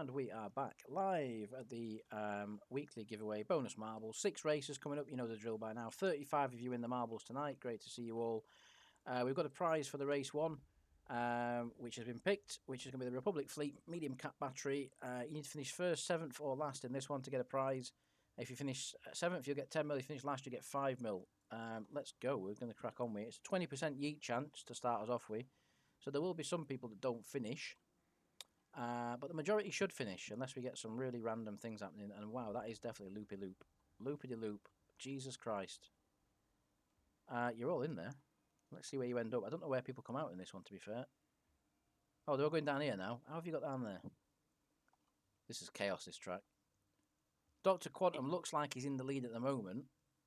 And we are back live at the weekly giveaway bonus marbles. 6 races coming up, you know the drill by now. 35 of you in the marbles tonight. Great to see you all. We've got a prize for the race 1, which has been picked, which is going to be the Republic Fleet medium cap battery. You need to finish first, 7th or last in this one to get a prize. If you finish 7th, you'll get 10 mil. If you finish last, you get 5 mil. Let's go. We're going to crack on with it. It's a 20% yeet chance to start us off with. So there will be some people that don't finish. But the majority should finish, unless we get some really random things happening. And wow, that is definitely loopy-loop. Loopity-loop. Jesus Christ. You're all in there. Let's see where you end up. I don't know where people come out in this one, to be fair. Oh, they're all going down here now. How have you got down there? This is chaos, this track. Dr. Quantum looks like he's in the lead at the moment.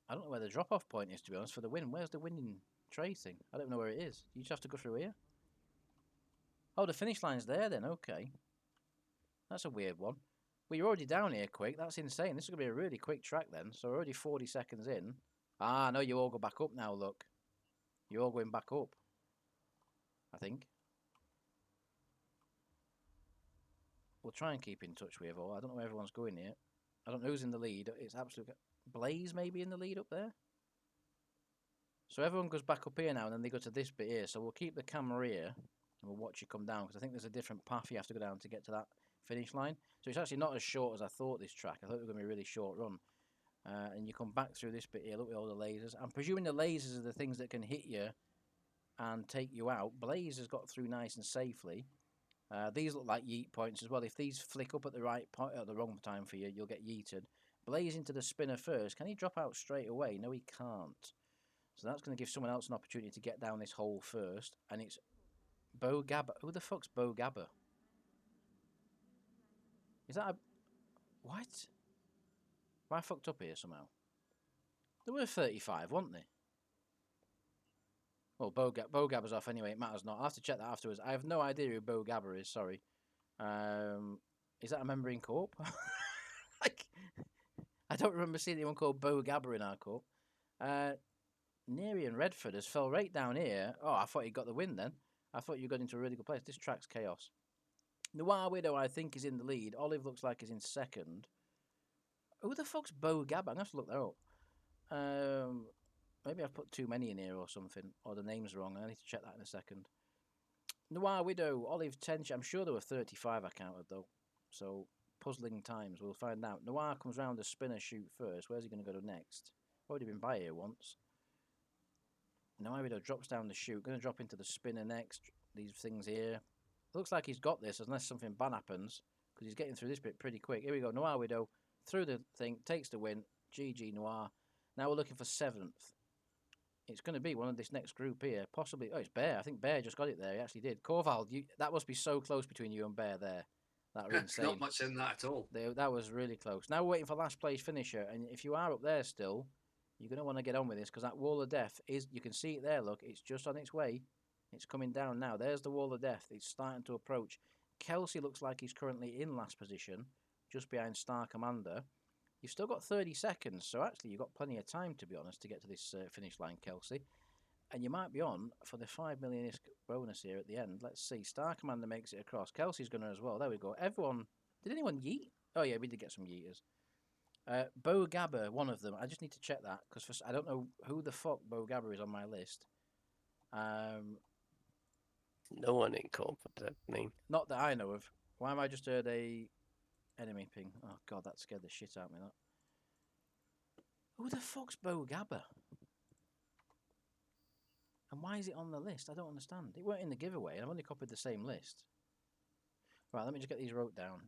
I don't know where the drop-off point is, to be honest, for the win. Where's the winning tray thing? I don't know where it is. You just have to go through here? Oh, the finish line's there then, okay. That's a weird one. Well, you're already down here quick. That's insane. This is going to be a really quick track then. So we're already 40 seconds in. Ah, no, you all go back up now, look. You're all going back up. I think. We'll try and keep in touch with you all. I don't know where everyone's going here. I don't know who's in the lead. It's absolute... Blaze maybe in the lead up there? So everyone goes back up here now and then they go to this bit here. So we'll keep the camera here and we'll watch you come down because I think there's a different path you have to go down to get to that finish line. So it's actually not as short as I thought, this track. I thought it was going to be a really short run. And you come back through this bit here, look at all the lasers. I'm presuming the lasers are the things that can hit you and take you out. Blaze has got through nice and safely. These look like yeet points as well. If these flick up at the right point at the wrong time for you, you'll get yeeted. Blaze into the spinner first. Can he drop out straight away? No, he can't. So that's going to give someone else an opportunity to get down this hole first. And it's Bo Gabba. Who the fuck's Bo Gabba? Is that a... What? Am I fucked up here somehow? There were 35, weren't they? Well, Bo Gabba's off anyway. It matters not. I'll have to check that afterwards. I have no idea who Bo Gabba is. Sorry. Is that a member in Corp? Like, I don't remember seeing anyone called Bo Gabba in our Corp. Neri and Redford has fell right down here. Oh, I thought he got the win then. I thought you got into a really good place. This track's chaos. Noir Widow, I think, is in the lead. Olive looks like he's in second. Who the fuck's Bo Gabba? I'm going to have to look that up. Maybe I've put too many in here or something, or the name's wrong. I need to check that in a second. Noir Widow, Olive Tench. I'm sure there were 35 I counted, though. So, puzzling times. We'll find out. Noir comes round the spinner chute first. Where's he going to go to next? Already been by here once. Noir Widow drops down the chute. Going to drop into the spinner next. These things here. Looks like he's got this, unless something bad happens, because he's getting through this bit pretty quick. Here we go. Noir Widow through the thing, takes the win. GG Noir. Now we're looking for 7th. It's going to be one of this next group here. Possibly... Oh, it's Bear. I think Bear just got it there. He actually did. Corval, that must be so close between you and Bear there. That was insane. Not much in that at all. That was really close. Now we're waiting for last place finisher. And if you are up there still, you're going to want to get on with this because that wall of death is... You can see it there, look. It's just on its way. It's coming down now. There's the wall of death. It's starting to approach. Kelsey looks like he's currently in last position, just behind Star Commander. You've still got 30 seconds, so actually you've got plenty of time, to be honest, to get to this finish line, Kelsey. And you might be on for the 5 million ISK bonus here at the end. Let's see. Star Commander makes it across. Kelsey's going to as well. There we go. Everyone... Did anyone yeet? Oh, yeah, we did get some yeeters. Bo Gabba, one of them. I just need to check that, because I don't know who the fuck Bo Gabba is on my list. No one in Corp with that name. Not that I know of. Why have I just heard a enemy ping? Oh, God, that scared the shit out of me, that. Who the fuck's Bo Gabba? And why is it on the list? I don't understand. It weren't in the giveaway. I've only copied the same list. Right, let me just get these wrote down.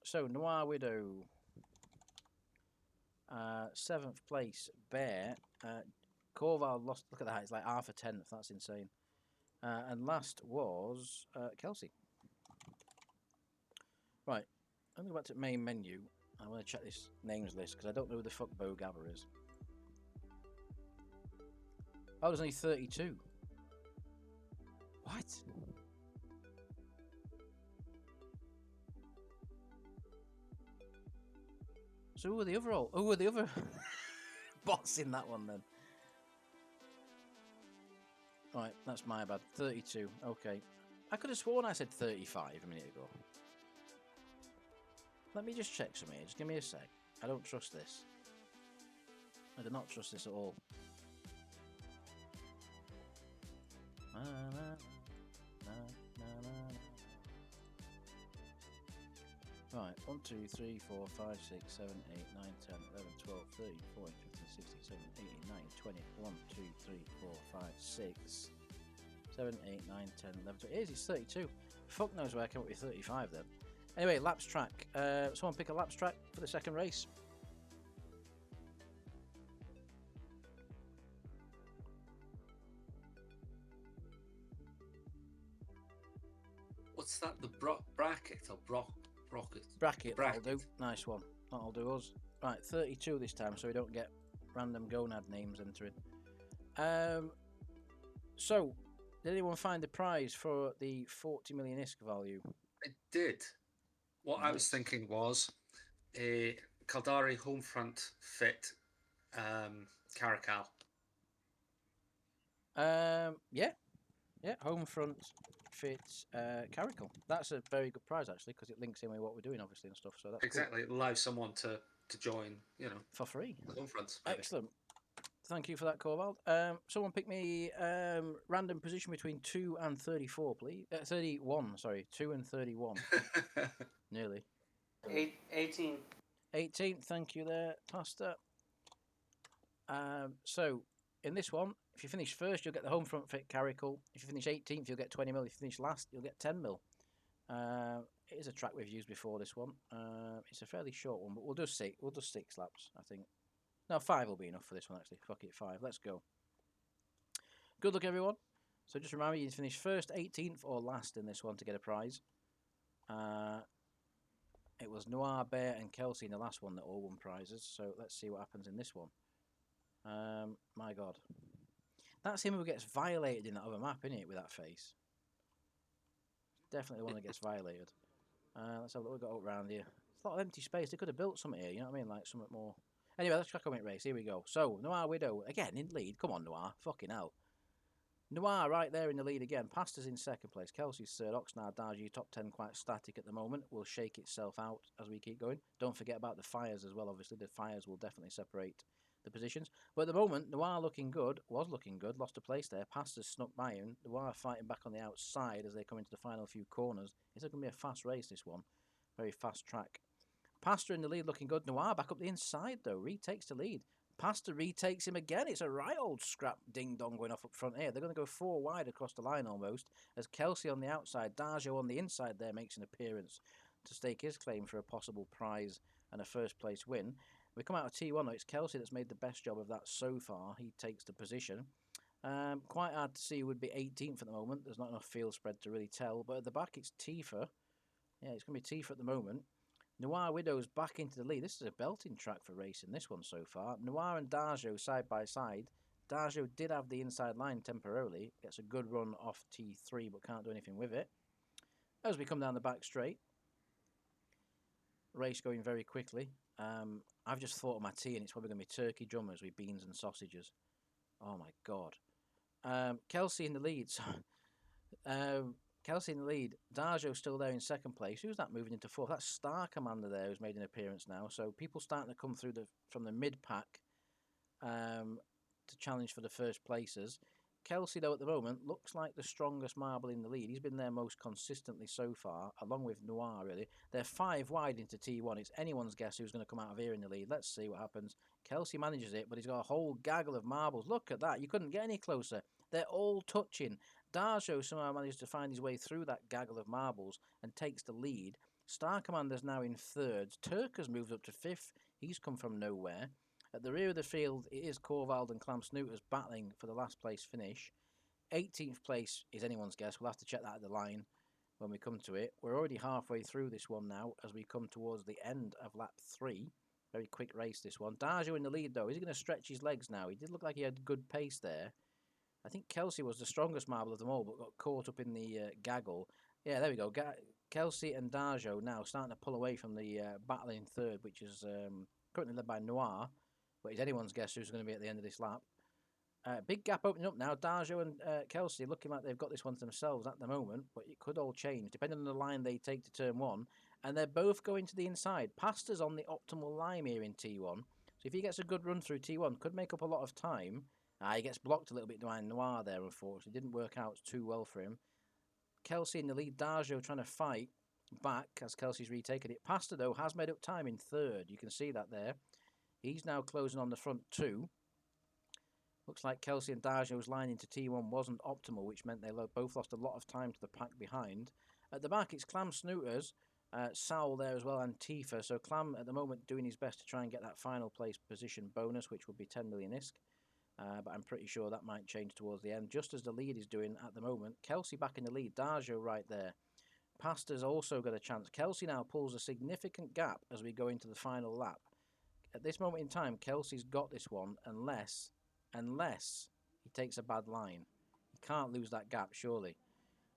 So, Noir Widow. 7th place, Bear. Corval lost... Look at that. It's like half a 10th. That's insane. And last was Kelsey. Right, let me go back to main menu. I want to check this names list because I don't know who the fuck Bo Gabba is. Oh, there's only 32. What? So who are the other bots in that one then? Right, that's my bad. 32. Okay. I could have sworn I said 35 a minute ago. Let me just check some here. Just give me a sec. I don't trust this. I do not trust this at all. Right, 1, 2, 3, 4, 5, 6, 7, 8, 9, 10, 11, 12, 13, 14, 15, 16, 17, 18, 19, 20. 1, 2, 3, 4, 5, 6, 7, 8, 9, 10, 11, 12. It is, it's 32. Fuck knows where I came up with 35 then. Anyway, laps track. Someone pick a laps track for the second race. What's that? The bracket or brocket? Bracket, that'll do. Nice one. That'll do us. Right, 32 this time, so we don't get random gonad names entering. So, did anyone find the prize for the 40 million ISK value? It did. What I was Nice. thinking was a Caldari home front fit Caracal. Yeah, home front fits Caracal. That's a very good prize actually, because it links in with what we're doing obviously and stuff. So that's Exactly. It allows someone to join, for free. the home front. Maybe. Excellent. Thank you for that, Corvald. Someone pick me random position between 2 and 34, please. 31, sorry. 2 and 31. Nearly. 18. 18, thank you there, Pastor. So, in this one, if you finish first, you'll get the home front fit Caracal. If you finish 18th, you'll get 20 mil. If you finish last, you'll get 10 mil. It is a track we've used before, this one. It's a fairly short one, but we'll do 6. We'll do 6 laps, I think. No, 5 will be enough for this one, actually. Fuck it, 5. Let's go. Good luck, everyone. So just remember, you need to finish first, 18th, or last in this one to get a prize. It was Noir, Bear, and Kelsey in the last one that all won prizes. So let's see what happens in this one. My God. That's him who gets violated in that other map, isn't it, with that face? Definitely the one that gets violated. Let's have a look. We've got up around here. It's a lot of empty space. They could have built something here, you know what I mean? Like something more. Anyway, let's crack on with race. Here we go. So, Noir Widow, again, in lead. Come on, Noir. Fucking hell. Noir right there in the lead again. Pasta's in second place. Kelsey's third. Oxnard Darji, top 10 quite static at the moment. Will shake itself out as we keep going. Don't forget about the fires as well, obviously. The fires will definitely separate the positions. But at the moment, Noir looking good. Was looking good. Lost a place there. Pasta's snuck by him. Noir fighting back on the outside as they come into the final few corners. It's going to be a fast race, this one. Very fast track. Pasta in the lead looking good. Noir back up the inside, though. Retakes the lead. Pasta retakes him again. It's a right old scrap ding-dong going off up front here. They're going to go 4 wide across the line almost, as Kelsey on the outside, Darjo on the inside there makes an appearance to stake his claim for a possible prize and a first-place win. We come out of T1, though. It's Kelsey that's made the best job of that so far. He takes the position. Quite hard to see who would be 18th at the moment. There's not enough field spread to really tell. But at the back, it's Tifa. Yeah, it's going to be Tifa at the moment. Noir Widow's back into the lead. This is a belting track for racing, this one so far. Noir and Darjo side by side. Darjo did have the inside line temporarily. Gets a good run off T3, but can't do anything with it. As we come down the back straight. Race going very quickly. I've just thought of my tea, and it's probably going to be turkey drummers with beans and sausages. Oh, my God. Kelsey in the lead. So, Kelsey in the lead. Darjo still there in second place. Who's that moving into fourth? That's Star Commander there who's made an appearance now. So people starting to come through from the mid-pack to challenge for the first places. Kelsey, though, at the moment, looks like the strongest marble in the lead. He's been there most consistently so far, along with Noir, really. They're 5 wide into T1. It's anyone's guess who's going to come out of here in the lead. Let's see what happens. Kelsey manages it, but he's got a whole gaggle of marbles. Look at that. You couldn't get any closer. They're all touching. Darjo somehow managed to find his way through that gaggle of marbles and takes the lead. Star Commander's now in third. Turk has moved up to 5th. He's come from nowhere. At the rear of the field, it is Corvald and Clam Snooters battling for the last place finish. 18th place is anyone's guess. We'll have to check that at the line when we come to it. We're already halfway through this one now as we come towards the end of lap 3. Very quick race, this one. Darjo in the lead, though. Is he going to stretch his legs now? He did look like he had good pace there. I think Kelsey was the strongest marble of them all, but got caught up in the gaggle. Yeah, there we go. Kelsey and Darjo now starting to pull away from the battle in third, which is currently led by Noir. But it's anyone's guess who's going to be at the end of this lap. Big gap opening up now. Darjo and Kelsey looking like they've got this one to themselves at the moment, but it could all change depending on the line they take to turn 1. and they're both going to the inside. Pasta's on the optimal line here in T1, so if he gets a good run through T1, could make up a lot of time. He gets blocked a little bit by Noir there, unfortunately. Didn't work out too well for him. Kelsey in the lead. Darjo trying to fight back as Kelsey's retaken it. Pasta, though, has made up time in third. You can see that there. He's now closing on the front two. Looks like Kelsey and Darjo's line into T1 wasn't optimal, which meant they both lost a lot of time to the pack behind. At the back, it's Clam Snooters, Sowell there as well, and Tifa. So Clam, at the moment, doing his best to try and get that final place position bonus, which would be 10 million ISK. But I'm pretty sure that might change towards the end, just as the lead is doing at the moment. Kelsey back in the lead, Darjo right there. Pasta's also got a chance. Kelsey now pulls a significant gap as we go into the final lap. At this moment in time, Kelsey's got this one unless he takes a bad line. He can't lose that gap, surely.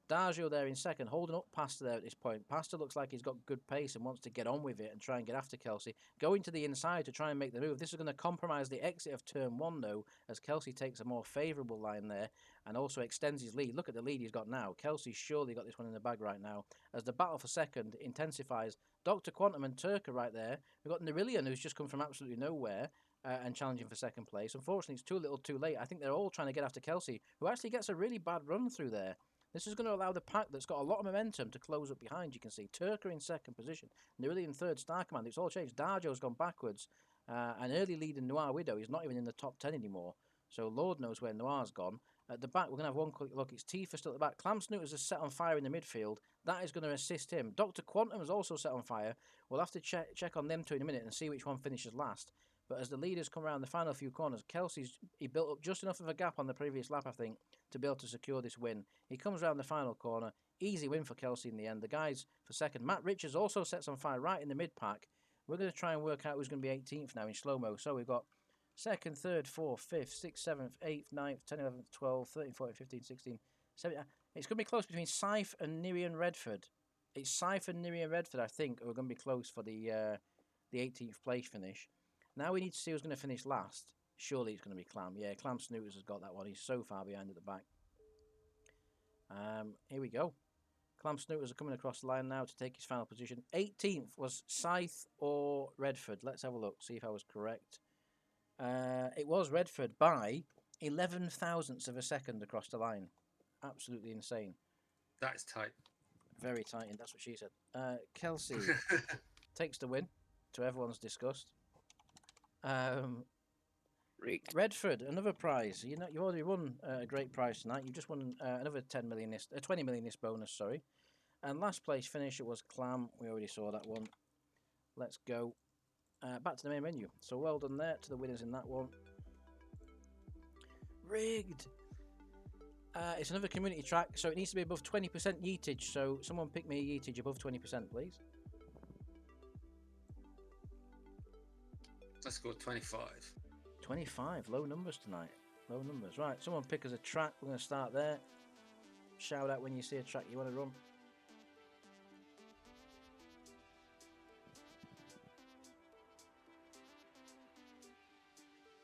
Darjo there in second, holding up Pasta there at this point. Pasta looks like he's got good pace and wants to get on with it and try and get after Kelsey. Going to the inside to try and make the move. This is going to compromise the exit of turn one, though, as Kelsey takes a more favourable line there and also extends his lead. Look at the lead he's got now. Kelsey's surely got this one in the bag right now. As the battle for second intensifies, Dr. Quantum and Turka right there. We've got Nerillion, who's just come from absolutely nowhere. And challenging for second place. Unfortunately, it's too little too late. I think they're all trying to get after Kelsey, who actually gets a really bad run through there. This is going to allow the pack that's got a lot of momentum to close up behind. You can see Turka in second position, Nerillion in third, Star Command. It's all changed. Darjo's gone backwards. An early lead in Noir Widow. He's not even in the top 10 anymore. So Lord knows where Noir's gone. At the back, we're going to have one quick look. It's Tifa still at the back. Clam Snooters is set on fire in the midfield. That is going to assist him. Dr. Quantum is also set on fire. We'll have to check on them two in a minute and see which one finishes last. But as the leaders come around the final few corners, he built up just enough of a gap on the previous lap, I think, to be able to secure this win. He comes around the final corner. Easy win for Kelsey in the end. The guys for second. Matt Richards also sets on fire right in the mid-pack. We're going to try and work out who's going to be 18th now in slow-mo. So we've got second, third, fourth, fifth, sixth, seventh, 8th, 9th, 10th, 11th, 12th, 13th, 14th, 15th, 16th, 17th. It's going to be close between Scythe and Nirian Redford. It's Scythe and Nirian Redford, I think, who are going to be close for the 18th place finish. Now we need to see who's going to finish last. Surely it's going to be Clam. Yeah, Clam Snooters has got that one. He's so far behind at the back. Here we go. Clam Snooters are coming across the line now to take his final position. 18th was Scythe or Redford. Let's have a look, see if I was correct. It was Redford by 11 thousandths of a second across the line. Absolutely insane. That is tight. Very tight, and that's what she said. Kelsey takes the win, to everyone's disgust. Redford, another prize. You've already won a great prize tonight. You've just won another 20 million bonus, sorry. And last place finish, it was Clam. We already saw that one. Let's go back to the main menu. So well done there to the winners in that one. Rigged. It's another community track, so it needs to be above 20% yeetage. So someone pick me a yeetage above 20%, please. Let's go with 25. 25, low numbers tonight. Low numbers. Right, someone pick us a track. We're going to start there. Shout out when you see a track you want to run.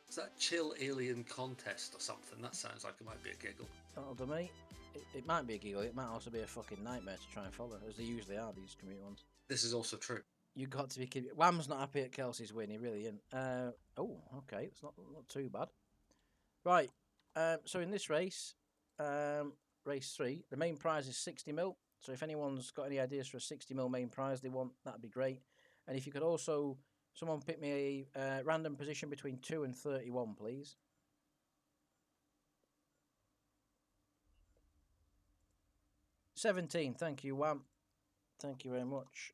Is that Chill Alien Contest or something? That sounds like it might be a giggle. That'll do me. It might be a giggle. It might also be a fucking nightmare to try and follow, as they usually are, these community ones. This is also true. You got to be kidding. Wham's not happy at Kelsey's win. He really isn't. Oh, okay. It's not too bad. Right. So in this race, race 3, the main prize is 60 mil. So if anyone's got any ideas for a 60 mil main prize they want, that'd be great. And if you could also, someone pick me a random position between 2 and 31, please. $17. Thank you, Wham. Thank you very much.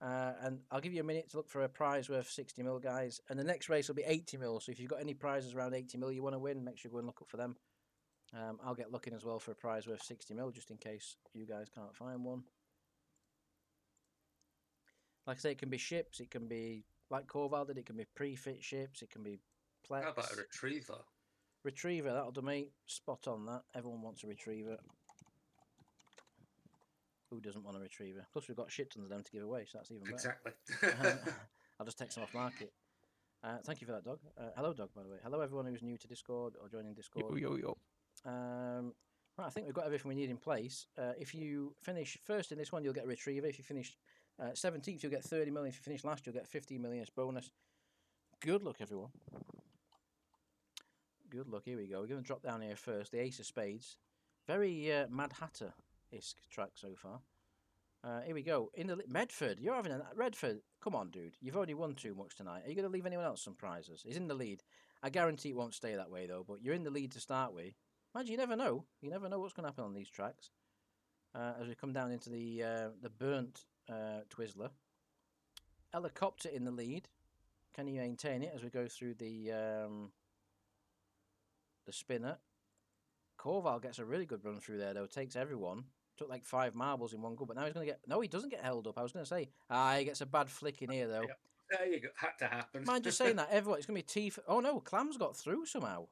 And I'll give you a minute to look for a prize worth 60 mil, guys. And the next race will be 80 mil. So if you've got any prizes around 80 mil you want to win, make sure you go and look up for them. I'll get looking as well for a prize worth 60 mil, just in case you guys can't find one. Like I say, it can be ships. It can be, like Corval did, it can be pre-fit ships. It can be Plex. How about a retriever? Retriever, that'll do me. Spot on that. Everyone wants a retriever. Who doesn't want a retriever? Plus, we've got shit tons of them to give away, so that's even better. Exactly. I'll just take some off market. Thank you for that, Dog. Hello, Dog, by the way. Hello, everyone who's new to Discord or joining Discord. Yo. Right, I think we've got everything we need in place. If you finish first in this one, you'll get a retriever. If you finish 17th, you'll get 30 million. If you finish last, you'll get 15 million as bonus. Good luck, everyone. Good luck. Here we go. We're going to drop down here first. The Ace of Spades. Very Mad Hatter-esque track so far. Here we go. In the Medford, you're having a Redford. Come on, dude. You've already won too much tonight. Are you going to leave anyone else some prizes? He's in the lead. I guarantee it won't stay that way though. But you're in the lead to start with. Mind you, you never know. You never know what's going to happen on these tracks. As we come down into the burnt Twizzler. Helicopter in the lead. Can he maintain it as we go through the spinner? Corval gets a really good run through there though. Takes everyone. Took like 5 marbles in one go, but now he's going to get... No, he doesn't get held up. I was going to say, he gets a bad flick in here, though. Yeah. There you go. Had to happen. Mind just saying that, everyone... It's going to be T... Oh, no, Clam's got through somehow.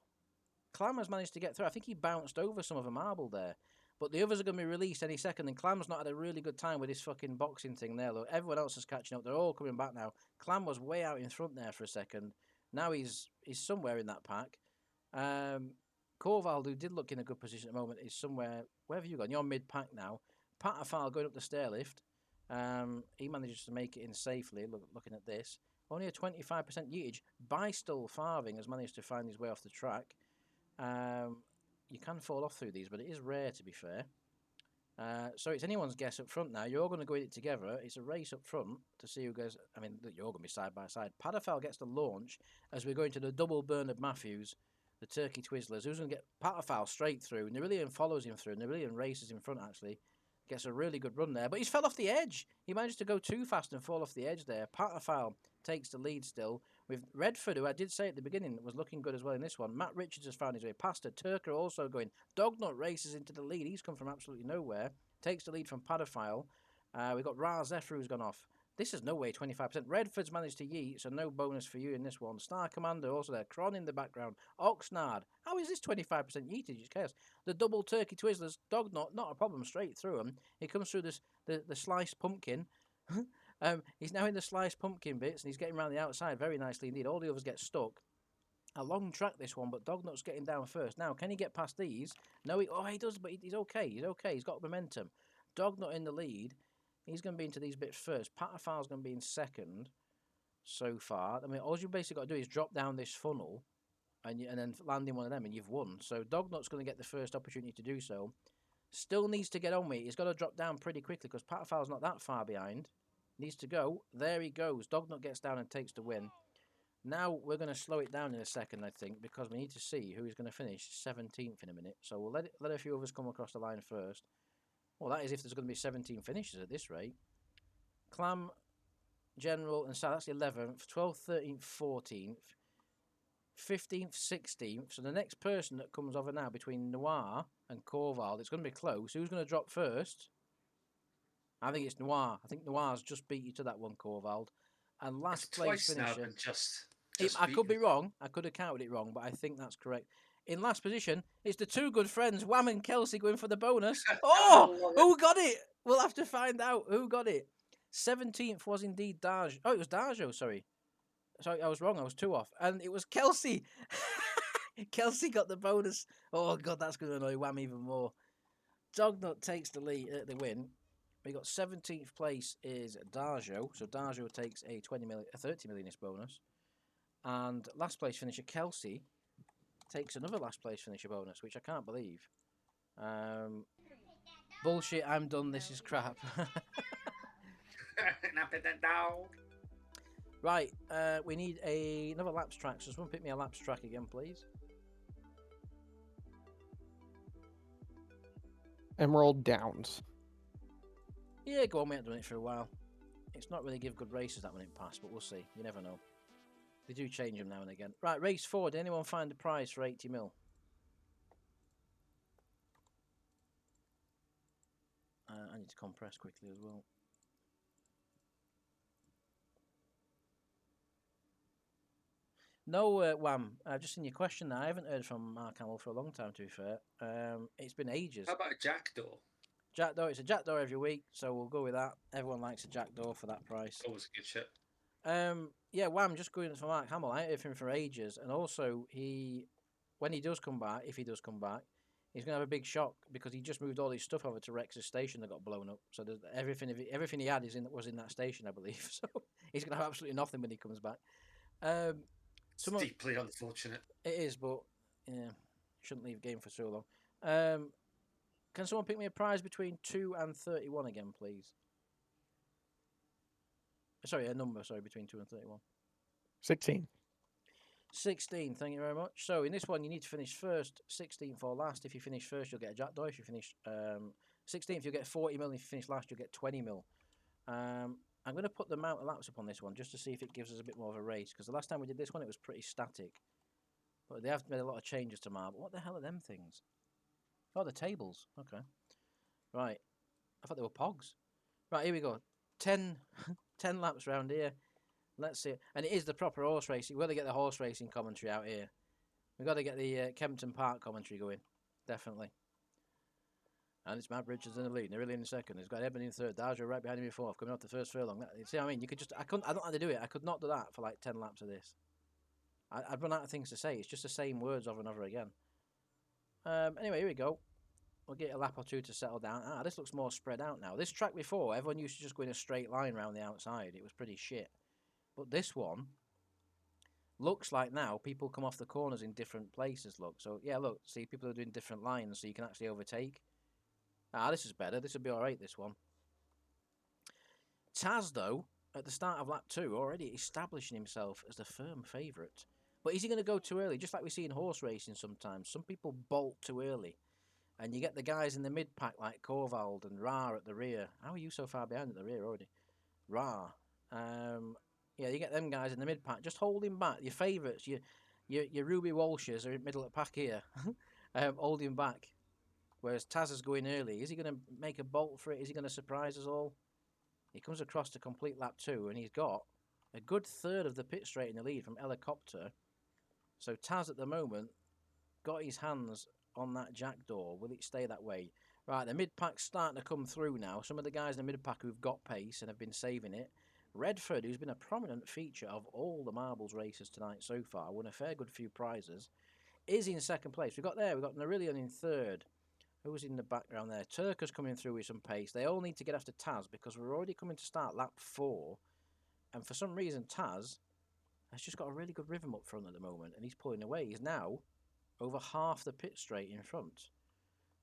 Clam has managed to get through. I think he bounced over some of a marble there. But the others are going to be released any second, and Clam's not had a really good time with this fucking boxing thing there, look. Everyone else is catching up. They're all coming back now. Clam was way out in front there for a second. Now he's somewhere in that pack. Corval, who did look in a good position at the moment, is somewhere... Where have you gone? You're mid-pack now. Patafal going up the stair lift. He manages to make it in safely, looking at this. Only a 25% yeetage. Bystall Farthing has managed to find his way off the track. You can fall off through these, but it is rare, to be fair. So it's anyone's guess up front now. You're all going to go in it together. It's a race up front to see who goes... I mean, you're going to be side by side. Patafal gets the launch as we go into the double Bernard Matthews. The Turkey Twizzlers. Who's going to get Patafal straight through? Nerillion follows him through. Nerillion races in front, actually. Gets a really good run there. But he's fell off the edge. He managed to go too fast and fall off the edge there. Patafal takes the lead still. With Redford, who I did say at the beginning was looking good as well in this one. Matt Richards has found his way past it. Turker also going. Dognut races into the lead. He's come from absolutely nowhere. Takes the lead from Patafal. We've got Ra Zephyr who's gone off. This is no way 25%. Redford's managed to yeet, so no bonus for you in this one. Star Commander also there. Cron in the background. Oxnard. How is this 25% yeetage? It's chaos. The double Turkey Twizzlers. Dognut, not a problem. Straight through him. He comes through the sliced pumpkin. He's now in the sliced pumpkin bits, and he's getting around the outside very nicely indeed. All the others get stuck. A long track, this one, but Dognut's getting down first. Now, can he get past these? No, he does, but he's okay. He's okay. He's got momentum. Dognut in the lead. He's going to be into these bits first. Patafal's going to be in second so far. I mean, all you basically got to do is drop down this funnel and then land in one of them, and you've won. So Dognut's going to get the first opportunity to do so. Still needs to get on with it. He's got to drop down pretty quickly because Patafal's not that far behind. Needs to go. There he goes. Dognut gets down and takes the win. Now we're going to slow it down in a second, I think, because we need to see who is going to finish 17th in a minute. So we'll let a few of us come across the line first. Well, that is if there's going to be 17 finishes at this rate. Clam, General, and Sal, that's 11th, 12th, 13th, 14th, 15th, 16th. So the next person that comes over now between Noir and Corval, it's going to be close. Who's going to drop first? I think it's Noir. I think Noir's just beat you to that one, Corval. And last place finisher. I could be wrong. I could have counted it wrong, but I think that's correct. In last position, it's the two good friends, Wham and Kelsey, going for the bonus. Oh, who got it? We'll have to find out who got it. 17th was indeed Darjo. Oh, it was Darjo, sorry. Sorry, I was wrong. I was 2 off. And it was Kelsey. Kelsey got the bonus. Oh, God, that's going to annoy Wham even more. Dognut takes the lead, the win. We got 17th place is Darjo. So Darjo takes a 30 millionist bonus. And last place finisher, Kelsey, takes another last place finisher bonus, which I can't believe. Bullshit, I'm done, this is crap. Right, we need another laps track, so someone pick me a laps track again, please. Emerald Downs. Yeah, go on, we haven't done it for a while. It's not really give good races that when it passed, but we'll see, you never know. They do change them now and again. Right, race 4. Did anyone find a prize for 80 mil? I need to compress quickly as well. No, Wham. Just in your question now, I haven't heard from Mark Hamill for a long time, to be fair. It's been ages. How about a jackdaw? Jackdaw, it's a jackdaw every week, so we'll go with that. Everyone likes a jackdaw for that price. Always a good shit. Yeah, Wham, just going for Mark Hamill. I ain't heard from him for ages, and also when he does come back, if he does come back, he's going to have a big shock because he just moved all his stuff over to Rex's station that got blown up. So everything he had was in that station, I believe. So he's going to have absolutely nothing when he comes back. It's deeply unfortunate. It is, but yeah, shouldn't leave game for so long. Can someone pick me a prize between 2 and 31 again, please? Sorry, a number. Sorry, between 2 and 31. 16. 16, thank you very much. So in this one, you need to finish first, 16th or last. If you finish first, you'll get a jackdaw. If you finish 16th, you'll get 40 mil. If you finish last, you'll get 20 mil. I'm going to put the amount of laps up on this one just to see if it gives us a bit more of a race. Because the last time we did this one, it was pretty static. But they have made a lot of changes to Marble. What the hell are them things? Oh, the tables. Okay. Right. I thought they were pogs. Right, here we go. 10 laps round here. Let's see. And it is the proper horse racing. We've got to get the horse racing commentary out here. We've got to get the Kempton Park commentary going. Definitely. And it's Matt Richards in the lead. Nearly in second. He's got Edmund in third. Darjo right behind him in fourth. Coming off the first furlong. See what I mean? You could just... I don't know how to do it. I could not do that for like 10 laps of this. I'd run out of things to say. It's just the same words over and over again. Anyway, here we go. We'll get a lap or two to settle down. This looks more spread out now. This track before, everyone used to just go in a straight line around the outside. It was pretty shit. But this one looks like now people come off the corners in different places, look. So, yeah, look, see, people are doing different lines so you can actually overtake. This is better. This will be all right, this one. Taz, though, at the start of lap 2, already establishing himself as the firm favourite. But is he going to go too early? Just like we see in horse racing sometimes. Some people bolt too early. And you get the guys in the mid-pack like Korvald and Ra at the rear. How are you so far behind at the rear already? Ra. Yeah, you get them guys in the mid-pack. Just hold him back. Your favourites, your Ruby Walshers are in middle of the pack here. Hold him back. Whereas Taz is going early. Is he going to make a bolt for it? Is he going to surprise us all? He comes across to complete lap 2, and he's got a good third of the pit straight in the lead from Helicopter. So Taz at the moment got his hands on that jackdaw. Will it stay that way? Right, the mid-pack's starting to come through now. Some of the guys in the mid-pack who've got pace and have been saving it. Redford, who's been a prominent feature of all the marbles races tonight so far, won a fair good few prizes, is in second place. We've got Narillion in third. Who's in the background there? Turker's coming through with some pace. They all need to get after Taz because we're already coming to start lap 4. And for some reason, Taz has just got a really good rhythm up front at the moment. And he's pulling away. He's now over half the pit straight in front.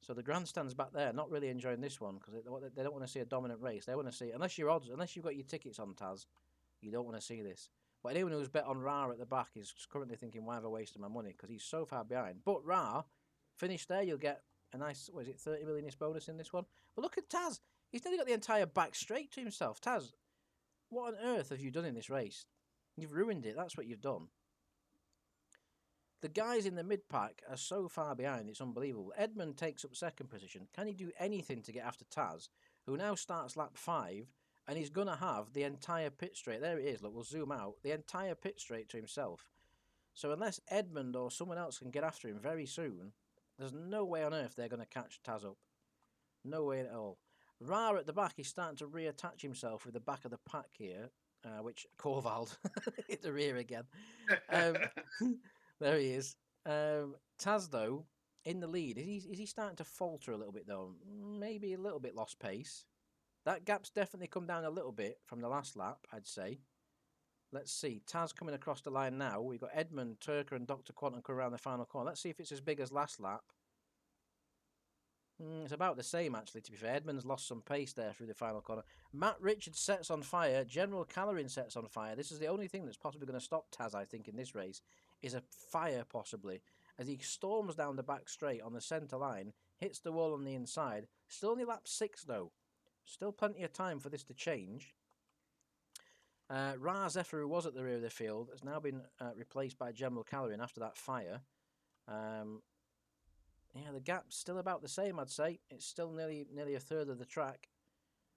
So the grandstand's back there, not really enjoying this one because they don't want to see a dominant race. They want to see, unless you've got your tickets on Taz, you don't want to see this. But anyone who's bet on Ra at the back is currently thinking, why have I wasted my money? Because he's so far behind. But Ra, finish there, you'll get a nice, 30 million bonus in this one. But look at Taz. He's nearly got the entire back straight to himself. Taz, what on earth have you done in this race? You've ruined it. That's what you've done. The guys in the mid-pack are so far behind, it's unbelievable. Edmund takes up second position. Can he do anything to get after Taz, who now starts lap 5, and he's going to have the entire pit straight. There it is. Look, we'll zoom out. The entire pit straight to himself. So unless Edmund or someone else can get after him very soon, there's no way on earth they're going to catch Taz up. No way at all. Ra at the back is starting to reattach himself with the back of the pack here, which Korvald hit the rear again. There he is. Taz, though, in the lead. Is he starting to falter a little bit, though? Maybe a little bit lost pace. That gap's definitely come down a little bit from the last lap, I'd say. Let's see. Taz coming across the line now. We've got Edmund, Turker and Dr. Quantum come around the final corner. Let's see if it's as big as last lap. It's about the same, actually, to be fair. Edmund's lost some pace there through the final corner. Matt Richards sets on fire. General Calorin sets on fire. This is the only thing that's possibly going to stop Taz, I think, in this race, is a fire, possibly, as he storms down the back straight on the centre line, hits the wall on the inside. Still only lap 6, though. Still plenty of time for this to change. Ra Zephyr, who was at the rear of the field, has now been replaced by General Calorin after that fire. Yeah, the gap's still about the same, I'd say. It's still nearly a third of the track.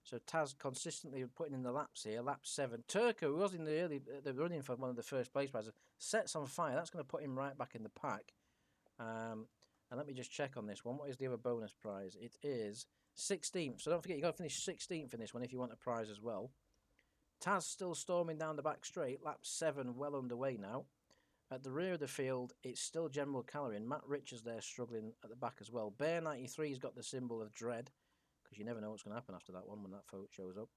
So Taz consistently putting in the laps here. Lap 7. Turco, who was in the running for one of the first place prizes, sets on fire. That's going to put him right back in the pack. And let me just check on this one. What is the other bonus prize? It is 16th. So don't forget, you've got to finish 16th in this one if you want a prize as well. Taz still storming down the back straight. Lap 7 well underway now. At the rear of the field, it's still General Calorin. Matt Richards there struggling at the back as well. Bear 93's got the symbol of dread, because you never know what's going to happen after that one when that folk shows up.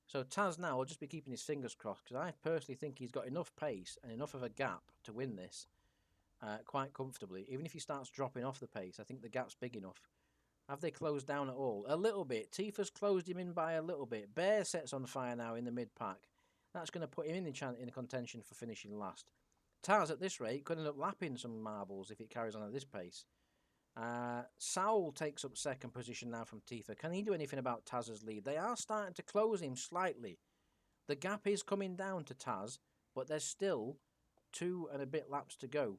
So Taz now will just be keeping his fingers crossed, because I personally think he's got enough pace and enough of a gap to win this quite comfortably. Even if he starts dropping off the pace, I think the gap's big enough. Have they closed down at all? A little bit. Tifa's closed him in by a little bit. Bear sets on fire now in the mid-pack. That's going to put him in contention for finishing last. Taz, at this rate, could end up lapping some marbles if it carries on at this pace. Saul takes up second position now from Tifa. Can he do anything about Taz's lead? They are starting to close him slightly. The gap is coming down to Taz, but there's still 2 and a bit laps to go.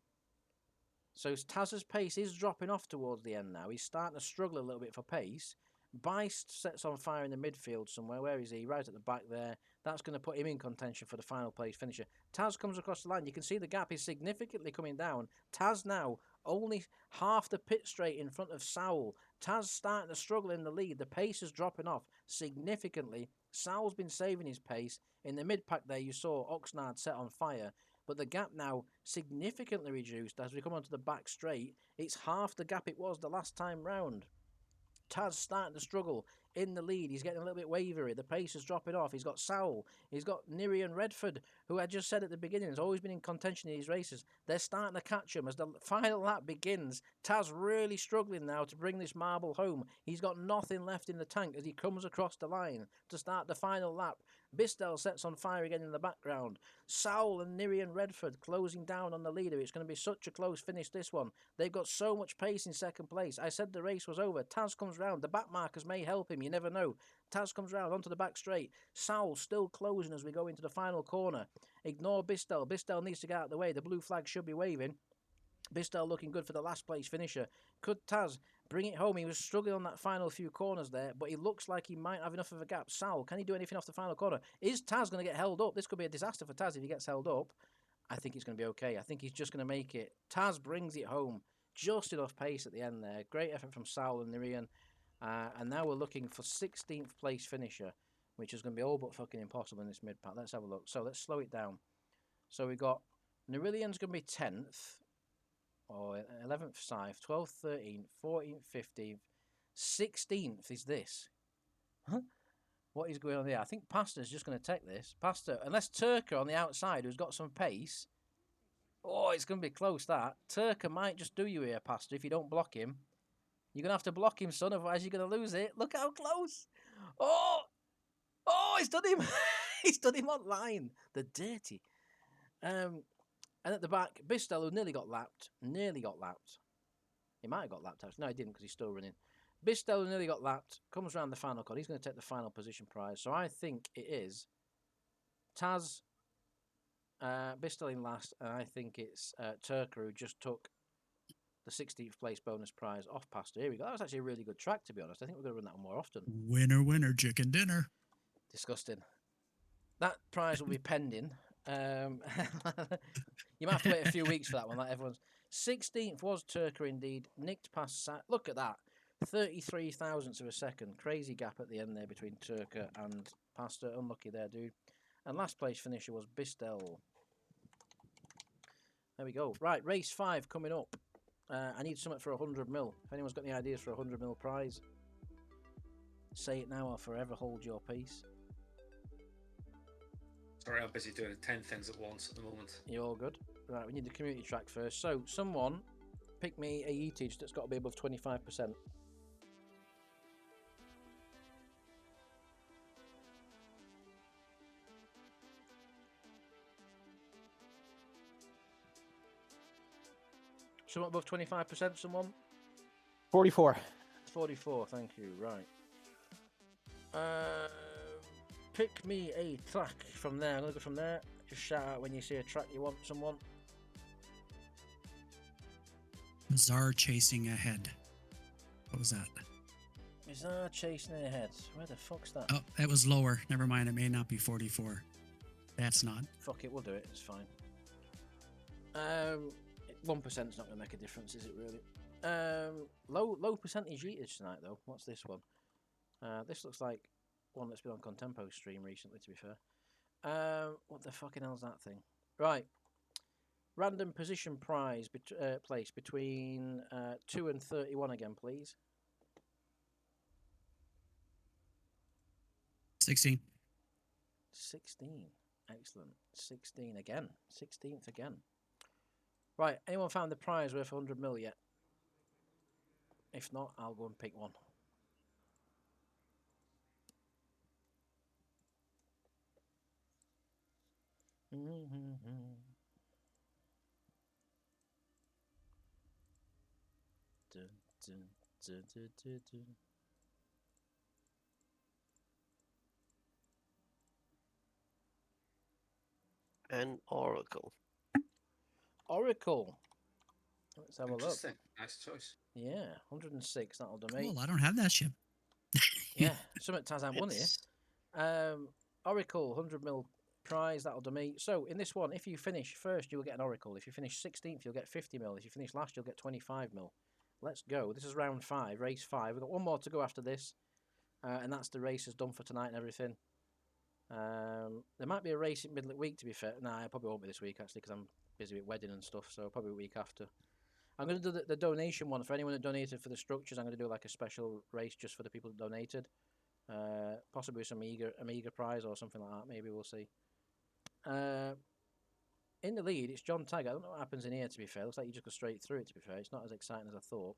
So Taz's pace is dropping off towards the end now. He's starting to struggle a little bit for pace. Beist sets on fire in the midfield somewhere. Where is he? Right at the back there. That's going to put him in contention for the final place finisher. Taz comes across the line. You can see the gap is significantly coming down. Taz now only half the pit straight in front of Saul. Taz starting to struggle in the lead. The pace is dropping off significantly. Saul's been saving his pace. In the mid-pack there, you saw Oxnard set on fire. But the gap now significantly reduced as we come onto the back straight. It's half the gap it was the last time round. Taz starting to struggle in the lead. He's getting a little bit wavery. The pace is dropping off. He's got Saul. He's got Nirian Redford, who I just said at the beginning has always been in contention in these races. They're starting to catch him as the final lap begins. Taz really struggling now to bring this marble home. He's got nothing left in the tank as he comes across the line to start the final lap. Bistel sets on fire again in the background. Saul and Nirian Redford closing down on the leader. It's going to be such a close finish, this one. They've got so much pace in second place. I said the race was over. Taz comes round. The back markers may help him. You never know. Taz comes round onto the back straight. Saul still closing as we go into the final corner. Ignore Bistel. Bistel needs to get out of the way. The blue flag should be waving. Bistel looking good for the last place finisher. Could Taz bring it home? He was struggling on that final few corners there, but he looks like he might have enough of a gap. Saul, can he do anything off the final corner? Is Taz going to get held up? This could be a disaster for Taz if he gets held up. I think it's going to be okay. I think he's just going to make it. Taz brings it home. Just enough pace at the end there. Great effort from Saul and Nirian. And now we're looking for 16th place finisher, which is going to be all but fucking impossible in this mid-pack. Let's have a look. So let's slow it down. So we've got Nerilian's going to be 10th. Or 11th Scythe, 12th, 13th, 14th, 15th, 16th is this. Huh? What is going on there? I think Pasta's just going to take this. Pasta, unless Turker on the outside, who's got some pace. Oh, it's going to be close, that. Turker might just do you here, Pasta, if you don't block him. You're going to have to block him, son, otherwise you're going to lose it. Look how close. Oh, he's done him. He's done him on line. The dirty. And at the back, Bistel, who nearly got lapped. He might have got lapped, actually. No, he didn't, because he's still running. Bistel, who nearly got lapped, comes around the final corner. He's going to take the final position prize. So I think it is Taz, Bistel in last, and I think it's Turker, who just took the 16th place bonus prize off Pasta. Here we go. That was actually a really good track, to be honest. I think we're going to run that one more often. Winner, winner, chicken dinner. Disgusting. That prize will be pending. You might have to wait a few weeks for that one. Like everyone's 16th was Turker indeed. Nicked past. Look at that, 33 thousandths of a second. Crazy gap at the end there between Turker and Pasta. Unlucky there, dude. And last place finisher was Bistel. There we go. Right, race 5 coming up. I need something for 100 mil. If anyone's got any ideas for a 100 mil prize, say it now or forever hold your peace. Sorry, I'm busy doing 10 things at once at the moment. You're all good. Right, we need the community track first. So, someone pick me a yeetage that's got to be above 25%. Someone above 25%, someone? 44. 44, thank you. Right. Pick me a track from there. I'm going to go from there. Just shout out when you see a track you want, someone. Bizarre chasing ahead. What was that? Bizarre chasing ahead. Where the fuck's that? Oh, that was lower. Never mind. It may not be 44. That's not. Fuck it, we'll do it. It's fine. 1%'s not going to make a difference, is it really? Low percentage eaters tonight, though. What's this one? This looks like one that's been on Contempo's stream recently, to be fair. What the fucking hell's that thing? Right. random position prize place between 2 and 31 again, please. 16. 16. Excellent. 16 again. 16th again. Right, anyone found the prize worth 100 mil yet? If not, I'll go and pick one. Dun, dun, dun, dun, dun, dun. An oracle. Oracle. Let's have a look. Interesting. Nice choice. Yeah, 106. That'll do me. Well, I don't have that ship. Yeah, something Tarzan won here. It's- Oracle, 100 mil prize. That'll do me. So in this one, if you finish first, you'll get an Oracle. If you finish 16th, you'll get 50 mil. If you finish last, you'll get 25 mil. Let's go. This is round 5, race 5. We've got one more to go after this, and that's the races done for tonight and everything. There might be a race in middle of the week, to be fair. Nah, it probably won't be this week, actually, because I'm busy with wedding and stuff, so probably a week after. I'm going to do the donation one. For anyone that donated for the structures, I'm going to do like a special race just for the people that donated. Possibly some Amiga prize or something like that. Maybe we'll see. In the lead, it's John Taggart. I don't know what happens in here, to be fair. Looks like you just go straight through it, to be fair. It's not as exciting as I thought.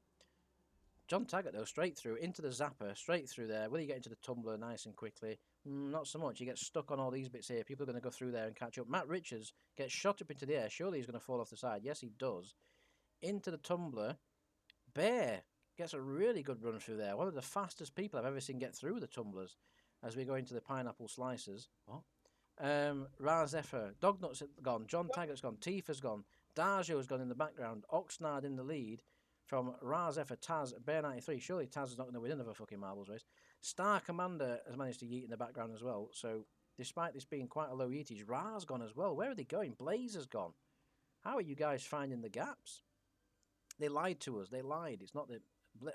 John Taggart, though, straight through, into the zapper, straight through there. Will he get into the tumbler nice and quickly? Not so much. He gets stuck on all these bits here. People are going to go through there and catch up. Matt Richards gets shot up into the air. Surely he's going to fall off the side. Yes, he does. Into the tumbler. Bear gets a really good run through there. One of the fastest people I've ever seen get through the tumblers as we go into the pineapple slices. What? Raz Effer. Dognut's gone. John Taggart's gone. Tifa's gone. Darjo's gone in the background. Oxnard in the lead from Raz Effer, Taz, Bear 93. Surely Taz is not going to win another fucking marbles race. Star Commander has managed to yeet in the background as well. So despite this being quite a low yeetage, Ra's gone as well. Where are they going? Blaze has gone. How are you guys finding the gaps? They lied to us. They lied. It's not the...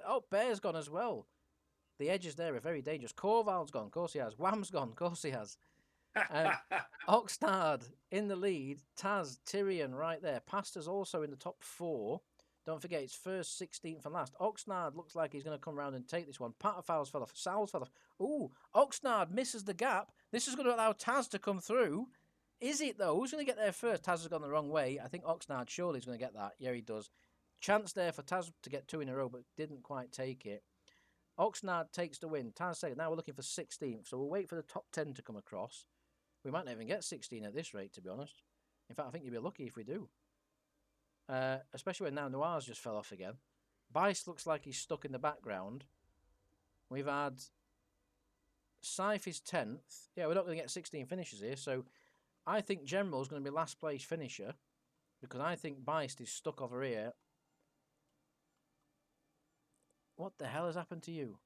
Oh, Bear's gone as well. The edges there are very dangerous. Corval's gone. Of course he has. Wham's gone. Of course he has. Oxnard in the lead. Taz, Tyrion right there. Pasta's also in the top 4. Don't forget, it's first, 16th and last. Oxnard looks like he's going to come around and take this one. Patterfowles fell off. Sal's fell off. Ooh, Oxnard misses the gap. This is going to allow Taz to come through. Is it, though? Who's going to get there first? Taz has gone the wrong way. I think Oxnard surely is going to get that. Yeah, he does. Chance there for Taz to get 2 in a row, but didn't quite take it. Oxnard takes the win. Taz second. Now we're looking for 16th, so we'll wait for the top 10 to come across. We might not even get 16 at this rate, to be honest. In fact, I think you'll be lucky if we do. Especially when now Noir's just fell off again. Bice looks like he's stuck in the background. We've had Scythe is 10th. Yeah, we're not going to get 16 finishes here, so I think General's going to be last place finisher because I think Bice is stuck over here. What the hell has happened to you?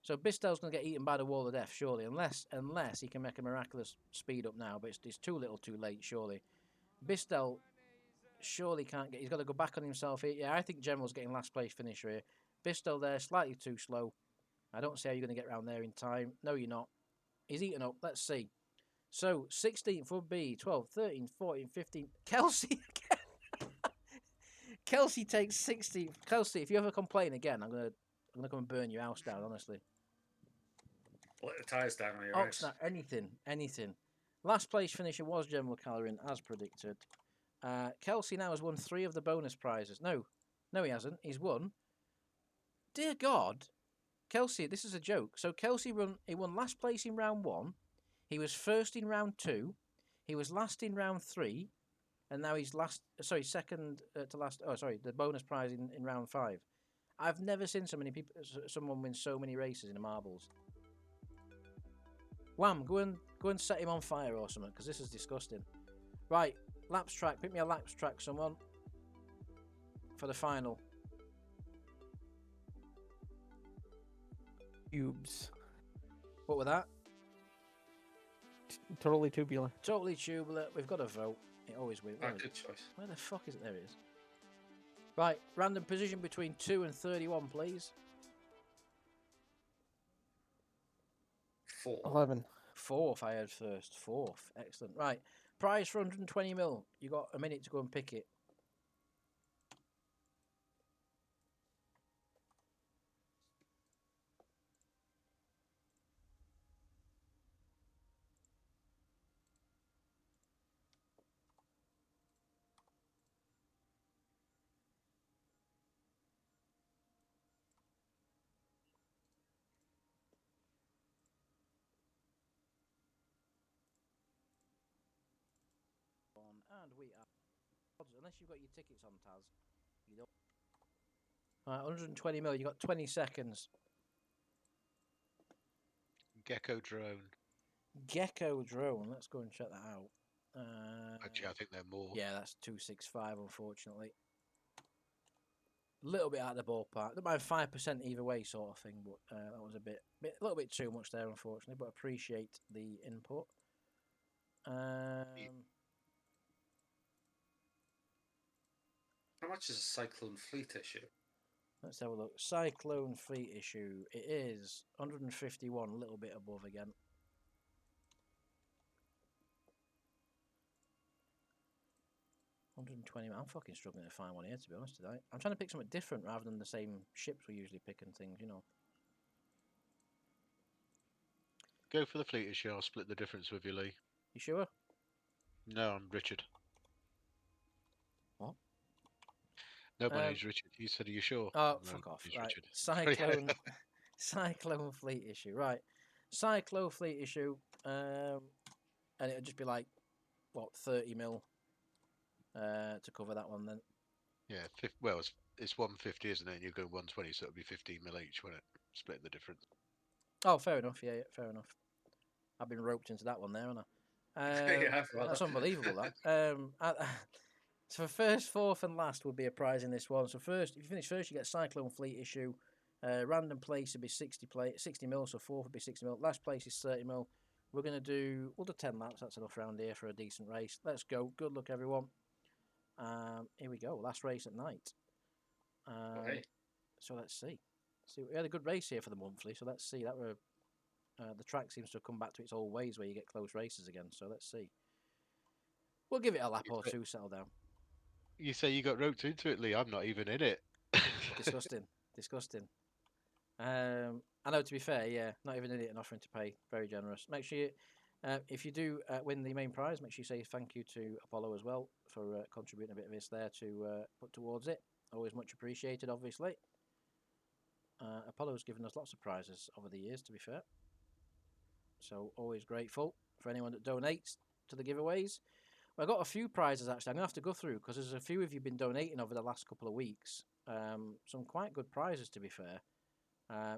So Bistel's going to get eaten by the wall of death, surely, unless he can make a miraculous speed up now, but it's too little too late, surely. Bistel surely can't get... He's got to go back on himself here. Yeah, I think General's getting last place finisher here. Bistel there, slightly too slow. I don't see how you're going to get round there in time. No, you're not. He's eaten up. Let's see. So, 16th would be 12, 13, 14, 15... Kelsey again! Kelsey takes 16th. Kelsey, if you ever complain again, I'm gonna come and burn your house down, honestly. Let the tyres down on your race. Oxnard, anything. Last place finisher was General Calorin, as predicted. Kelsey now has won 3 of the bonus prizes. No, he hasn't. He's won. Dear God, Kelsey, this is a joke. So Kelsey won last place in round 1. He was first in round 2. He was last in round 3. And now he's second to last. Oh, sorry, the bonus prize in round 5. I've never seen someone win so many races in the marbles. Wham! Go and set him on fire or something, because this is disgusting. Right, laps track. Pick me a laps track, someone, for the final. Cubes. What were that? Totally tubular. Totally tubular. We've got a vote. It always wins. Good choice. Where the fuck is it? There it is. Right, random position between 2 and 31, please. 4. 11. Fourth, I heard first. Fourth. Excellent. Right. Prize for 120 mil. You got a minute to go and pick it. And we are. Unless you've got your tickets on, Taz. You don't. Right, 120 mil. You got 20 seconds. Gecko drone. Gecko drone. Let's go and check that out. Actually, I think they're more. Yeah, that's 265. Unfortunately, a little bit out of the ballpark. Don't mind 5% either way, sort of thing. But that was a little bit too much there, unfortunately. But appreciate the input. How much is a Cyclone Fleet issue? Let's have a look. Cyclone Fleet issue. It is 151, a little bit above again. $120. I'm fucking struggling to find one here, to be honest today. I'm trying to pick something different rather than the same ships we usually pick and things, you know. Go for the fleet issue. I'll split the difference with you, Lee. You sure? No, I'm Richard. What? No, my name's Richard. You said, are you sure? Oh, No, fuck off. he's Right. Richard. Cyclone, Cyclone Fleet issue. Right. Cyclone Fleet issue. And it'd just be like, what, 30 mil to cover that one then. Yeah, well, it's 150, isn't it? And you're going 120, so it'll be 15 mil each, won't it? Splitting the difference. Oh, fair enough. Yeah, fair enough. I've been roped into that one there, haven't I? Yeah, That's unbelievable, that. So first, fourth, and last would be a prize in this one. So first, if you finish first, you get Cyclone Fleet issue. Random place would be 60 mil, so fourth would be 60 mil. Last place is 30 mil. We'll do 10 laps. That's enough round here for a decent race. Let's go. Good luck, everyone. Here we go. Last race at night. Okay. So let's see. We had a good race here for the monthly. So let's see. The track seems to have come back to its old ways where you get close races again. So let's see. We'll give it a lap or two. Settle down. You say you got roped into it, Lee. I'm not even in it. Disgusting. I know, to be fair, yeah, not even in it and offering to pay. Very generous. Make sure you, if you do win the main prize, make sure you say thank you to Apollo as well for contributing a bit of this there to put towards it. Always much appreciated, obviously. Apollo's given us lots of prizes over the years, to be fair. So always grateful for anyone that donates to the giveaways. Well, I got a few prizes actually. I'm gonna have to go through because there's a few of you been donating over the last couple of weeks. Some quite good prizes, to be fair.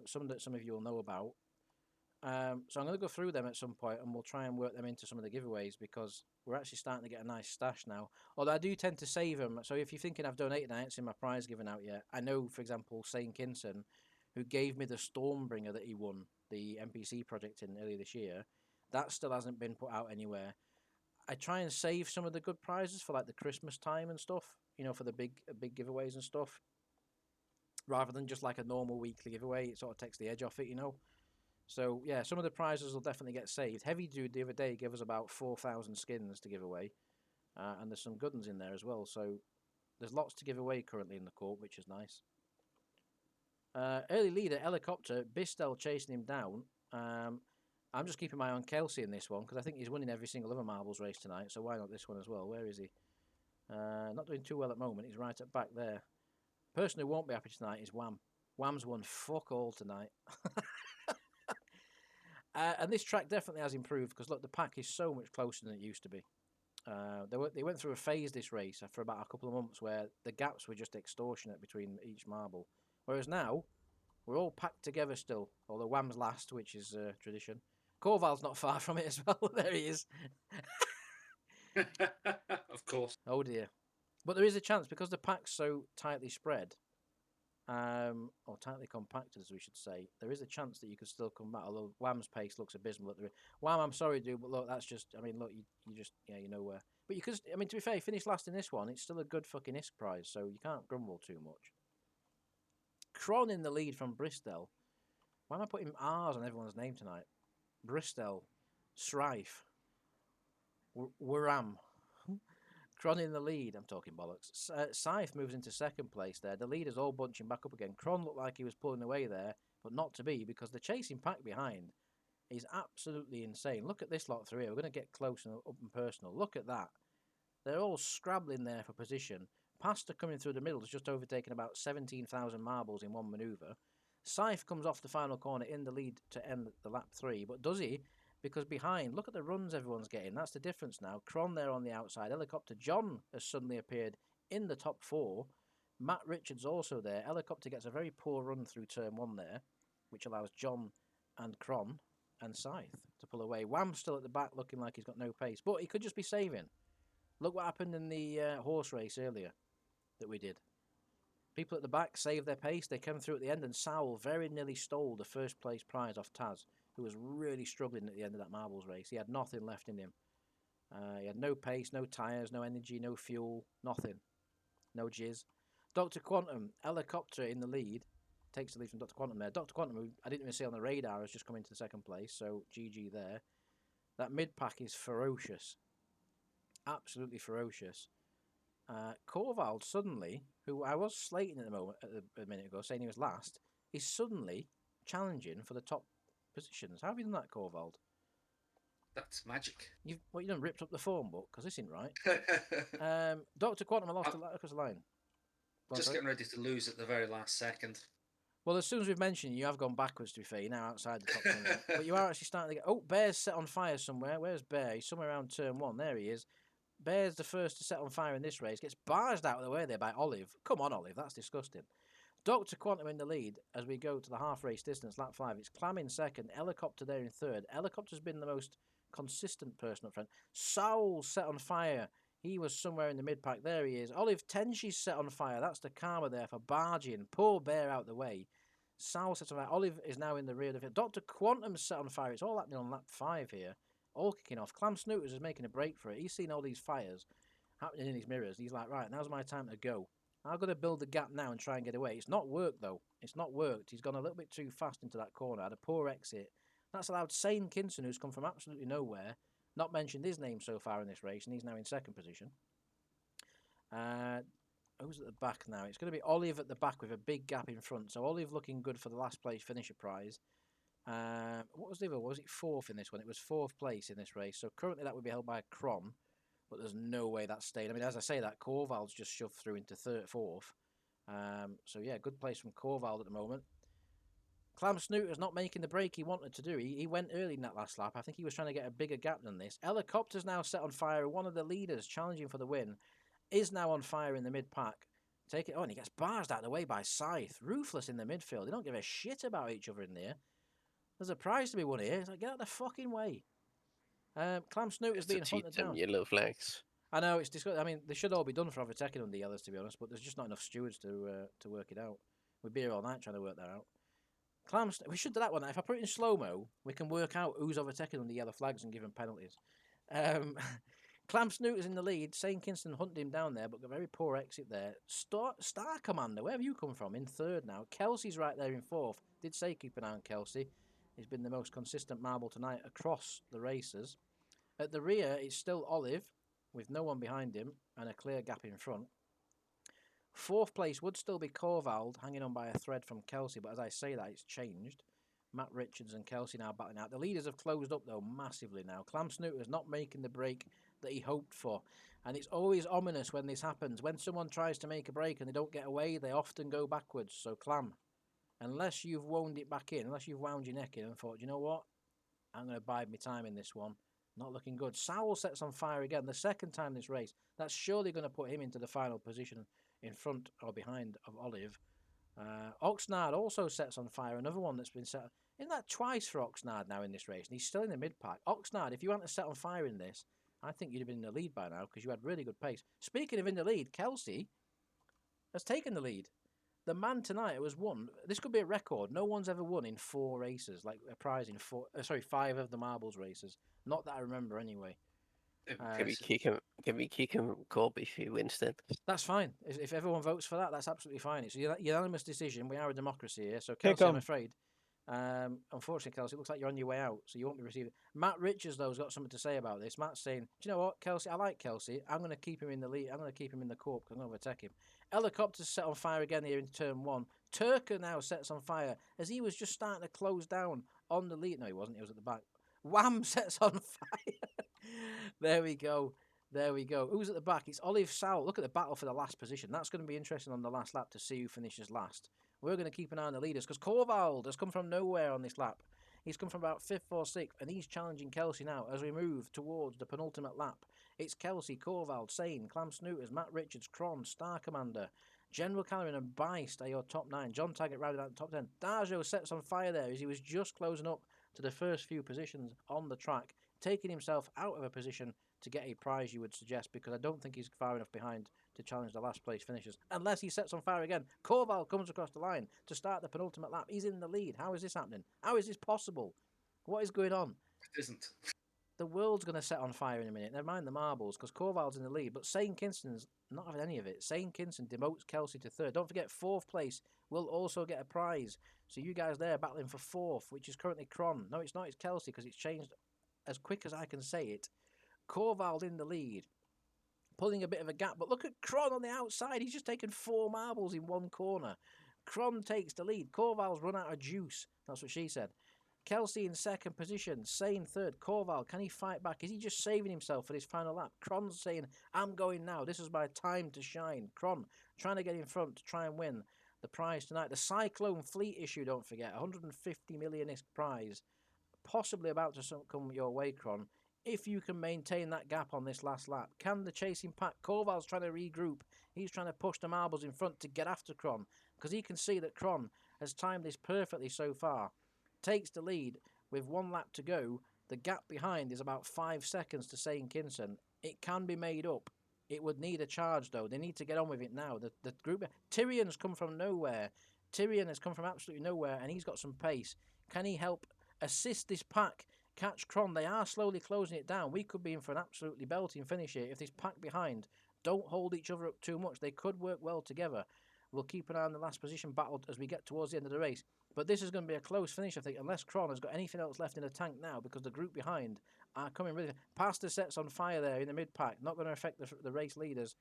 Some that some of you will know about. So I'm going to go through them at some point, and we'll try and work them into some of the giveaways because we're actually starting to get a nice stash now. Although I do tend to save them. So if you're thinking I've donated and I haven't seen my prize given out yet, I know, for example, Saint Kinson, who gave me the Stormbringer that he won, the NPC project in earlier this year, that still hasn't been put out anywhere. I try and save some of the good prizes for like the Christmas time and stuff, you know, for the big giveaways and stuff, rather than just like a normal weekly giveaway. It sort of takes the edge off it, you know. So yeah, some of the prizes will definitely get saved. Heavy Dude the other day gave us about 4,000 skins to give away, and there's some good ones in there as well. So there's lots to give away currently in the court, which is nice. Early leader Helicopter, Bistel chasing him down. I'm just keeping my eye on Kelsey in this one because I think he's winning every single other marbles race tonight. So why not this one as well? Where is he? Not doing too well at the moment. He's right at back there. Person who won't be happy tonight is Wham. Wham's won fuck all tonight. And this track definitely has improved because look, the pack is so much closer than it used to be. They went through a phase this race for about a couple of months where the gaps were just extortionate between each marble. Whereas now, we're all packed together still. Although Wham's last, which is tradition. Corval's not far from it as well. There he is. Of course. Oh dear. But there is a chance because the pack's so tightly spread, or tightly compacted, as we should say. There is a chance that you could still come back. Although Wham's pace looks abysmal at the Wham, I'm sorry, dude, but look, that's just. I mean, look, you just, yeah, you know where. But you could. I mean, to be fair, you finished last in this one. It's still a good fucking ISK prize, so you can't grumble too much. Cron in the lead from Bristol. Why am I putting R's on everyone's name tonight? Bristol. Strife. Waram. Cron in the lead. I'm talking bollocks. Scythe moves into second place there. The leader's all bunching back up again. Cron looked like he was pulling away there, but not to be, because the chasing pack behind is absolutely insane. Look at this lot through here. We're going to get close and up and personal. Look at that. They're all scrabbling there for position. Pasta coming through the middle has just overtaken about 17,000 marbles in one manoeuvre. Scythe comes off the final corner in the lead to end the lap 3, but does he? Because behind, look at the runs everyone's getting. That's the difference now. Cron there on the outside. Helicopter John has suddenly appeared in the top 4. Matt Richards also there. Helicopter gets a very poor run through turn 1 there, which allows John and Cron and Scythe to pull away. Wham's still at the back looking like he's got no pace, but he could just be saving. Look what happened in the horse race earlier that we did. People at the back saved their pace. They came through at the end, and Sowell very nearly stole the first place prize off Taz, who was really struggling at the end of that marbles race. He had nothing left in him. He had no pace, no tyres, no energy, no fuel, nothing. No jizz. Dr. Quantum, Helicopter in the lead, takes the lead from Dr. Quantum there. Dr. Quantum, who I didn't even see on the radar, has just come into second place, so GG there. That mid-pack is ferocious. Absolutely ferocious. Corvald suddenly, who I was slating at the moment a minute ago, saying he was last, is suddenly challenging for the top positions. How have you done that, Corvald? That's magic. You done ripped up the form book, because this isn't right. Dr. Quantum, I lost across the line. Just getting ready to lose at the very last second. Well, as soon as we've mentioned you have gone backwards, to be fair. You're now outside the top 10. But you are actually starting to get... Oh, Bear's set on fire somewhere. Where's Bear? He's somewhere around turn 1. There he is. Bear's the first to set on fire in this race. Gets barged out of the way there by Olive. Come on, Olive. That's disgusting. Dr. Quantum in the lead as we go to the half race distance, lap 5. It's Clam in second. Helicopter there in third. Helicopter's been the most consistent person up front. Saul set on fire. He was somewhere in the mid-pack. There he is. Olive Tenshi's set on fire. That's the karma there for barging. Poor Bear out the way. Saul set on fire. Olive is now in the rear of it. Dr. Quantum's set on fire. It's all happening on lap 5 here. All kicking off. Clam Snooters is making a break for it. He's seen all these fires happening in his mirrors. He's like, right, now's my time to go. I've got to build the gap now and try and get away. It's not worked, though. It's not worked. He's gone a little bit too fast into that corner. Had a poor exit. That's allowed Sane Kinson, who's come from absolutely nowhere, not mentioned his name so far in this race, and he's now in second position. Who's at the back now? It's going to be Olive at the back with a big gap in front. So Olive looking good for the last place finisher prize. What was the other? Was it 4th in this one? It was 4th place in this race. So currently that would be held by Cron, but there's no way that's staying. I mean, as I say that, Corvald's just shoved through into 4th. So yeah, good place from Corvald at the moment. Clam Snooter's not making the break he wanted to do. He went early in that last lap. I think he was trying to get a bigger gap than this. Helicopter's now set on fire. One of the leaders challenging for the win is now on fire in the mid-pack. Take it on. He gets barged out of the way by Scythe. Ruthless in the midfield. They don't give a shit about each other in there. There's a prize to be won here. It's like, get out of the fucking way. Clam Snooter's being hunted down. Yellow flags. I know, it's disgusting. I mean, they should all be done for overtaking on the yellows, to be honest, but there's just not enough stewards to work it out. We'd be here all night trying to work that out. We should do that one. If I put it in slow-mo, we can work out who's overtaking on the yellow flags and give him penalties. Clam Snooter's in the lead. Sane Kingston hunted him down there, but a very poor exit there. Star Commander, where have you come from? In third now. Kelsey's right there in 4th. Did say keep an eye on Kelsey. He's been the most consistent marble tonight across the races. At the rear, it's still Olive, with no one behind him, and a clear gap in front. 4th place would still be Corvald, hanging on by a thread from Kelsey, but as I say that, it's changed. Matt Richards and Kelsey now battling out. The leaders have closed up, though, massively now. Clam Snooter's not making the break that he hoped for. And it's always ominous when this happens. When someone tries to make a break and they don't get away, they often go backwards. So, Clam, unless you've wound it back in, unless you've wound your neck in and thought, you know what? I'm going to bide my time in this one. Not looking good. Sowell sets on fire again. The second time this race. That's surely going to put him into the final position in front or behind of Olive. Oxnard also sets on fire. Another one that's been set. Isn't that twice for Oxnard now in this race? And he's still in the mid-pack. Oxnard, if you hadn't set on fire in this, I think you'd have been in the lead by now because you had really good pace. Speaking of in the lead, Kelsey has taken the lead. The man tonight who has won, this could be a record. No one's ever won in 4 races, like a prize in 5 of the marbles races. Not that I remember anyway. Can we kick him Corby if he wins then? That's fine. If everyone votes for that, that's absolutely fine. It's a unanimous decision. We are a democracy here. So Kelsey, I'm afraid Unfortunately, Kelsey, it looks like you're on your way out, so you won't be receiving. Matt Richards, though, has got something to say about this. Matt's saying, do you know what, Kelsey? I like Kelsey. I'm going to keep him in the lead. I'm going to keep him in the corp because I'm going to overtake him. Helicopter's set on fire again here in turn 1. Turker now sets on fire as he was just starting to close down on the lead. No, he wasn't. He was at the back. Wham sets on fire. There we go. There we go. Who's at the back? It's Olive Sal. Look at the battle for the last position. That's going to be interesting on the last lap to see who finishes last. We're going to keep an eye on the leaders because Korvald has come from nowhere on this lap. He's come from about 5th or 6th, and he's challenging Kelsey now as we move towards the penultimate lap. It's Kelsey, Korvald, Sane, Clam Snooters, Matt Richards, Kron, Star Commander, General Cameron and Beist are your top 9. John Taggart rounded out the top 10. Darjo sets on fire there as he was just closing up to the first few positions on the track, taking himself out of a position to get a prize, you would suggest, because I don't think he's far enough behind to challenge the last place finishers. Unless he sets on fire again. Korvald comes across the line to start the penultimate lap. He's in the lead. How is this happening? How is this possible? What is going on? It isn't. The world's going to set on fire in a minute. Never mind the marbles, because Korvald's in the lead. But Sane Kinston's not having any of it. Sane Kinston demotes Kelsey to 3rd. Don't forget, 4th place will also get a prize. So you guys there battling for 4th, which is currently Kron. No, it's not. It's Kelsey, because it's changed as quick as I can say it. Korvald in the lead, pulling a bit of a gap. But look at Kron on the outside. He's just taken 4 marbles in one corner. Kron takes the lead. Korvald's run out of juice. That's what she said. Kelsey in 2nd position. Sane 3rd. Korvald, can he fight back? Is he just saving himself for this final lap? Kron's saying, I'm going now. This is my time to shine. Kron trying to get in front to try and win the prize tonight. The Cyclone Fleet issue, don't forget. 150 million-ish prize. Possibly about to come your way, Kron. If you can maintain that gap on this last lap. Can the chasing pack? Korvald's trying to regroup. He's trying to push the marbles in front to get after Kron, because he can see that Kron has timed this perfectly so far. Takes the lead with 1 lap to go. The gap behind is about 5 seconds to Sane Kinston. It can be made up. It would need a charge, though. They need to get on with it now. The group... Tyrion's come from nowhere. Tyrion has come from absolutely nowhere, and he's got some pace. Can he help assist this pack catch Kron? They are slowly closing it down. We could be in for an absolutely belting finish here if this pack behind don't hold each other up too much. They could work well together. We'll keep an eye on the last position battle as we get towards the end of the race. But this is going to be a close finish, I think, unless Kron has got anything else left in the tank now, because the group behind are coming really... Pasta sets on fire there in the mid-pack. Not going to affect the race leaders.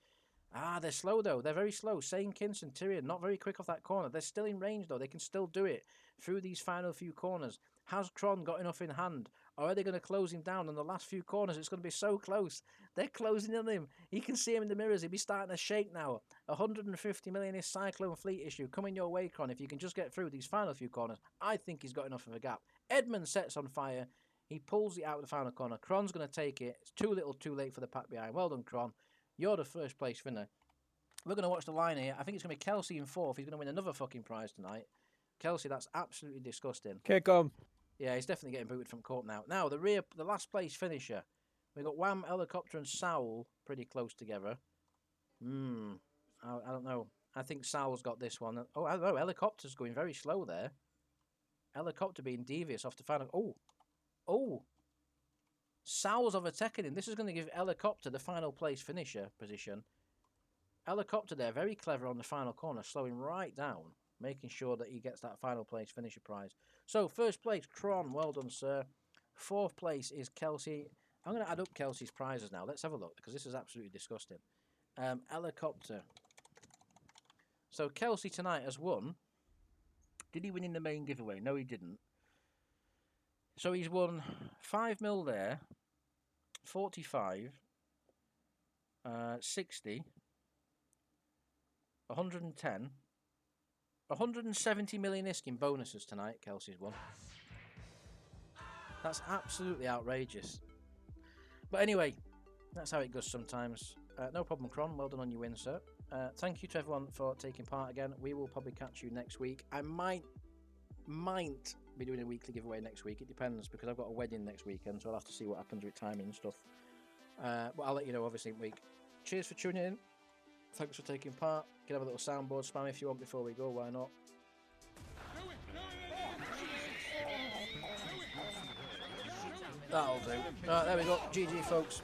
They're slow, though. They're very slow. Sane Kinston, Tyrion, not very quick off that corner. They're still in range, though. They can still do it through these final few corners. Has Kron got enough in hand? Or are they going to close him down on the last few corners? It's going to be so close. They're closing in on him. You can see him in the mirrors. He'll be starting to shake now. 150 million is Cyclone Fleet issue. Coming your way, Kron. If you can just get through these final few corners, I think he's got enough of a gap. Edmund sets on fire. He pulls it out of the final corner. Kron's going to take it. It's too little, too late for the pack behind. Well done, Kron. You're the 1st place winner. We're going to watch the line here. I think it's going to be Kelsey in 4th. He's going to win another fucking prize tonight. Kelsey, that's absolutely disgusting. Kick him. Yeah, he's definitely getting booted from court now. Now, the last place finisher. We've got Wham, Helicopter and Saul pretty close together. I don't know. I think Saul's got this one. Oh, I don't know. Helicopter's going very slow there. Helicopter being devious off the final. Oh. Saul's overtaken him. This is going to give Helicopter the final place finisher position. Helicopter there, very clever on the final corner, slowing right down, making sure that he gets that final place finisher prize. So, 1st place, Kron, well done, sir. 4th place is Kelsey. I'm going to add up Kelsey's prizes now. Let's have a look, because this is absolutely disgusting. Helicopter. So, Kelsey tonight has won. Did he win in the main giveaway? No, he didn't. So, he's won 5 mil there, 45, 60, 110, 170 million ISK in bonuses tonight, Kelsey's won. That's absolutely outrageous. But anyway, that's how it goes sometimes. No problem, Kron. Well done on your win, sir. Thank you to everyone for taking part again. We will probably catch you next week. I might be doing a weekly giveaway next week. It depends, because I've got a wedding next weekend, so I'll have to see what happens with timing and stuff. But I'll let you know, obviously, in week. Cheers for tuning in. Thanks for taking part. You can have a little soundboard spam if you want before we go, why not? That'll do. Alright, there we go. GG, folks.